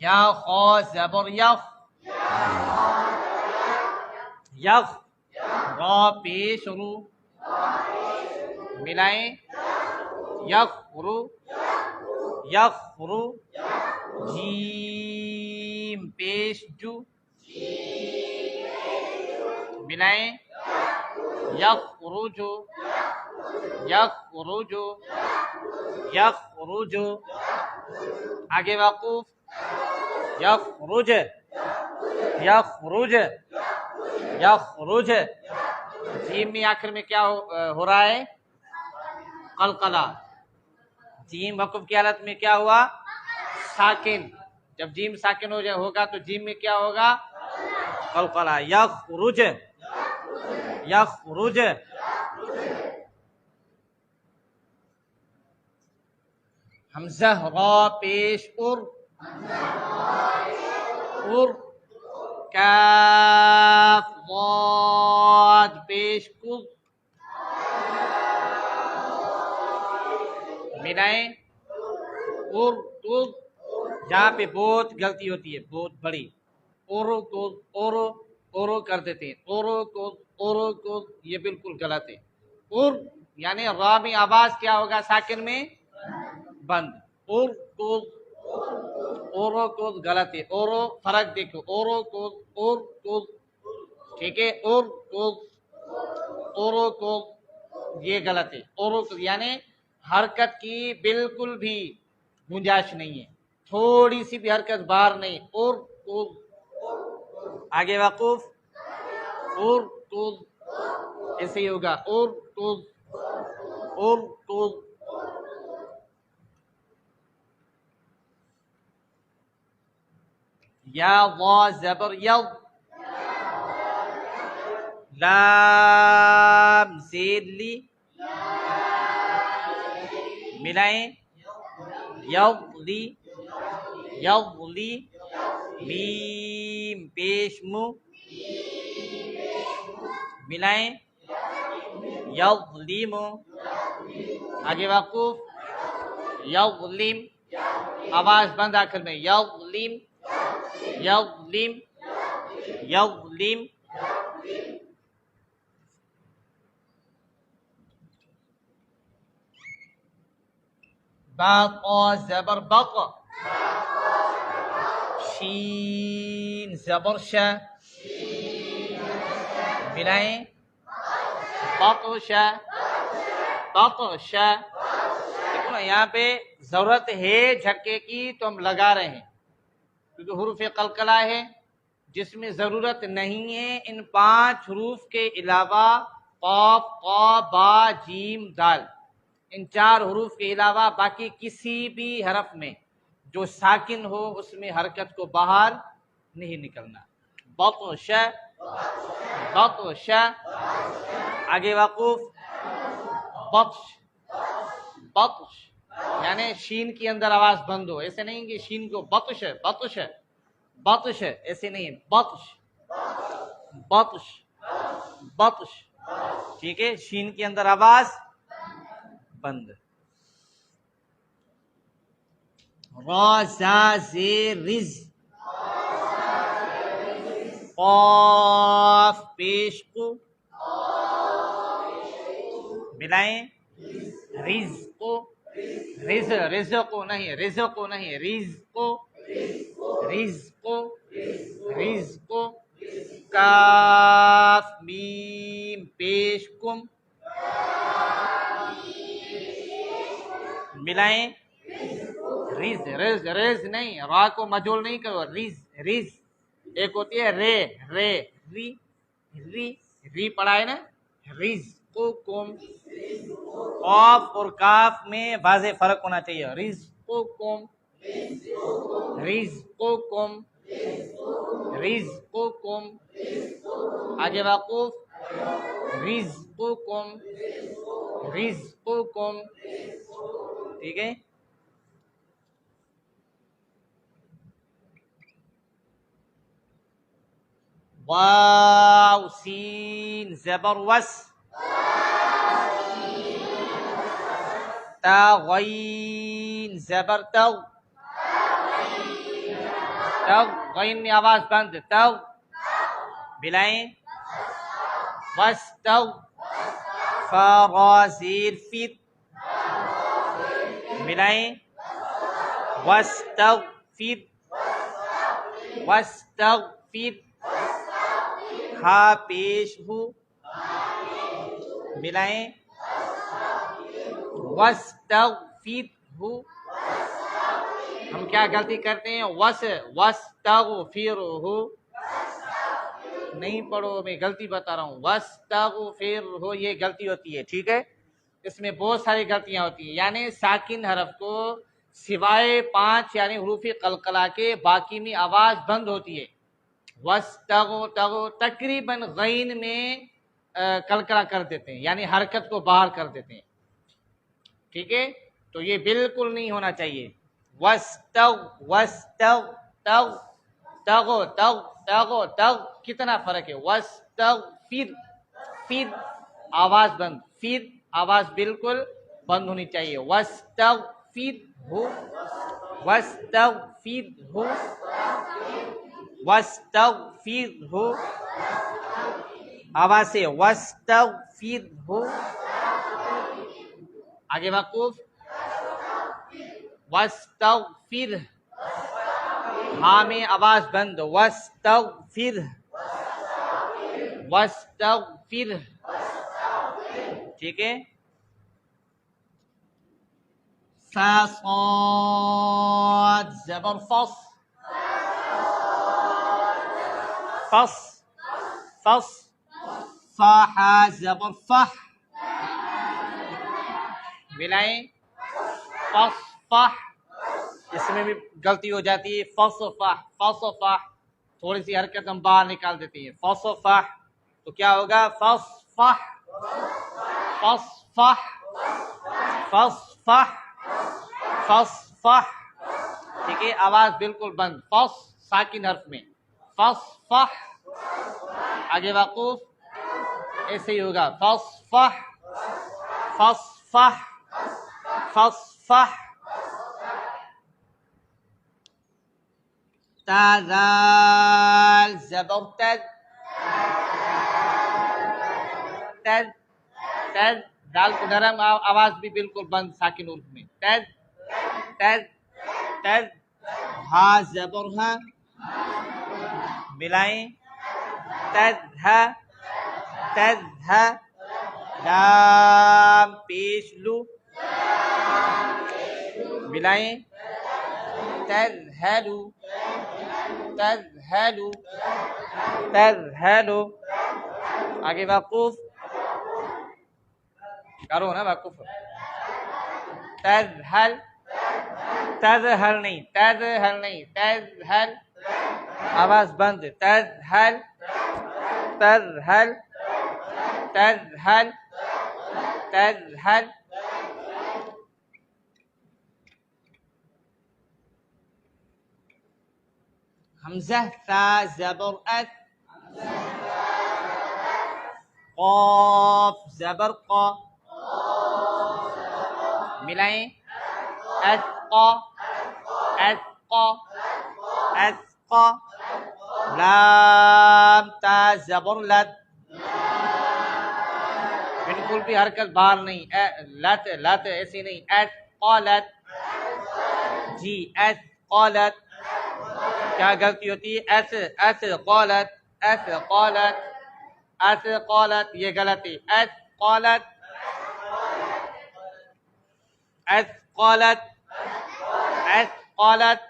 یا خو زبر یخ، یخ، را پیش رو ملائیں، یخرو، یخرو، جیم پیش جو ملائیں، یخرجو، یخرجو، یخرجو، آگے وقوف، یخرج، یخرج، یخرج، جیم میں آخر میں کیا ہو رہا ہے؟ قلقلہ. جیم وقف کی حالت میں کیا ہوا؟ ساکن. جب جیم ساکن ہوگا تو جیم میں کیا ہوگا؟ قلقلہ. یخرج، یخرج. حمزہ را پیش ار، ار. کاف ضاد پیش کل ملائیں، ار کل. جہاں پہ بہت غلطی ہوتی ہے، بہت بڑی، اورو کو اورو، اورو کر دیتے ہیں، اورو کو اورو کو، یہ بالکل غلط ہے. اور یعنی را میں آواز کیا ہوگا؟ ساکن میں بند. اور کو اورو کو غلط ہے. اورو فرق دیکھو، اورو کو اور کو، ٹھیک ہے. اور کو اورو کو یہ غلط ہے. اورو کو یعنی حرکت کی بالکل بھی گنجائش نہیں ہے، تھوڑی سی بھی حرکت باہر نہیں. اور کو آگے وقوف، اور تو ایسے ہی ہوگا. اور تو، اور تو. یا وا زبر یض، لام زید لی ملائیں، یضلی، یضلی. میم پیش مو ملائیں، یظلم. آگے وقوف، یظلم، آواز بند آخر میں، یظلم، یظلم، یظلم. باقا زبر بق، شین زبر شا ملائیں، بطشا، بطشا. دیکھو نا یہاں پہ ضرورت ہے جھٹکے کی تو ہم لگا رہے ہیں، کیونکہ حروف قلقلہ ہے. جس میں ضرورت نہیں ہے ان 5 حروف کے علاوہ قاف، قا، با، جیم، دال، ان 4 حروف کے علاوہ باقی کسی بھی حرف میں جو ساکن ہو اس میں حرکت کو باہر نہیں نکلنا. بطش، بطش. آگے وقوف، بطش، بطش یعنی شین کے اندر آواز بند ہو. ایسے نہیں کہ شین کو بطش ہے، بطش ہے، بطش ہے، ایسے نہیں. بطش، بطش، بطش. ٹھیک ہے، شین کے اندر آواز بند. را زا زیر رز، قاف پیش کو ملائیں، رزق، رزق نہیں، رزق نہیں، رزق، رزق، رزق. کاف میم پیش کم ملائیں، رز، رز، رز نہیں، را کو مجول نہیں کرو، رز، رز. ایک ہوتی ہے رے، رے، ری، ری، ری پڑھا ہے نا، رز کو کم. قاف اور کاف میں واضح فرق ہونا چاہیے. رز کو کم، رز کو کم، رز کو کم. آگے وقوف، رز کو کم، رز کو کم. ٹھیک ہے. واو سین زبر وس، تا غین زبر تو، تو غین میں آواز بند، تو ملائیں، وستو، فرازیر فیر، ملائیں، وستغفر، وستغفر، ہا پیش ہو، ملائیں، وستغفر ہو۔ ہم کیا غلطی کرتے ہیں؟ وستغفر ہو، نہیں پڑھو، میں غلطی بتا رہا ہوں، وستغفر ہو، یہ غلطی ہوتی ہے، ٹھیک ہے؟ اس میں بہت ساری غلطیاں ہوتی ہیں، یعنی ساکن حرف کو سوائے 5 یعنی حروف قلقلہ کے باقی میں آواز بند ہوتی ہے۔ وستغفر تقریباً غین میں قلقلہ کر دیتے ہیں، یعنی حرکت کو باہر کر دیتے ہیں، ٹھیک ہے؟ تو یہ بالکل نہیں ہونا چاہیے۔ تغ کتنا فرق ہے؟ وستغفر، فر آواز بند، فر آواز بالکل بند ہونی چاہیے۔ وستغفر ہو، وستغفر ہو، وستغفر ہو، آواز سے وستغفر ہو۔ آگے وقوف، وستغفر، ہاں میں آواز بند، وستغفر، وستغفر، ٹھیک ہے؟ صاد زبر فص، فص، فص، صاح زبر فح، ملائیں، فص فح، اس میں بھی غلطی ہو جاتی ہے، فصفح، فصفح، تھوڑی سی حرکت ہم باہر نکال دیتے ہیں، فصفح، تو کیا ہوگا؟ فصفح، فصفح، فصفح، فصفح، ٹھیک ہے؟ آواز بالکل بند، فص ساکن حرف میں، فصفح، آگے وقوف ایسے ہی ہوگا، فصفح، فصفح، فصفح۔ تذال زبر تد، تد، تد، دال کو نرم آواز بھی بالکل بند ساکن حروف میں، تد، تد، تد، ہا زبر ہا، ملائیں، تدھا، تدھا، لام پیش لو، ملائیں، تذہلو، تذہلو، تذہلو، آگے وقوف کرو نا، وقوف، تذہل، تذہل نہیں، تذہل نہیں، تذہل، آواز بند، تذہل، تذہل، تذہل، تذہل، حمزہ ثا زبر اث، قاف زبر قا، ملائیں، اثقا، اثقا، اثقا، لام تا زبر لت، بالکل بھی حرکت باہر نہیں، لت، لت ایسی نہیں، اثقالت، جی اثقالت، کیا غلطی ہوتی ہے؟ اثقالت، اثقالت، اثقالت، یہ غلطی، اثقالت، اثقالت، اثقالت،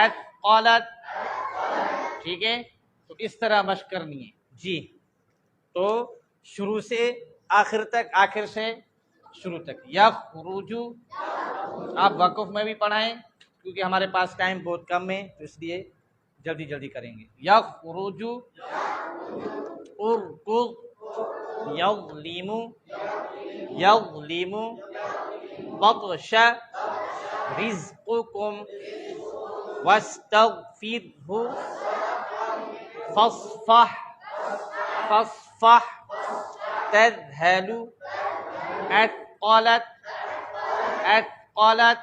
اثقالت، ٹھیک ہے؟ تو اس طرح مشق کرنی ہے، جی۔ تو شروع سے آخر تک، آخر سے شروع تک، یخرجو، آپ وقف میں بھی پڑھائیں کیونکہ ہمارے پاس ٹائم بہت کم ہے، تو اس لیے جلدی جلدی کریں گے۔ یخرجو، ارکض، یظلم، یظلم، بطش، رزقکم، واستغفرہ، فاصفح، فاصفح، تذهل، اثقلت، اثقلت،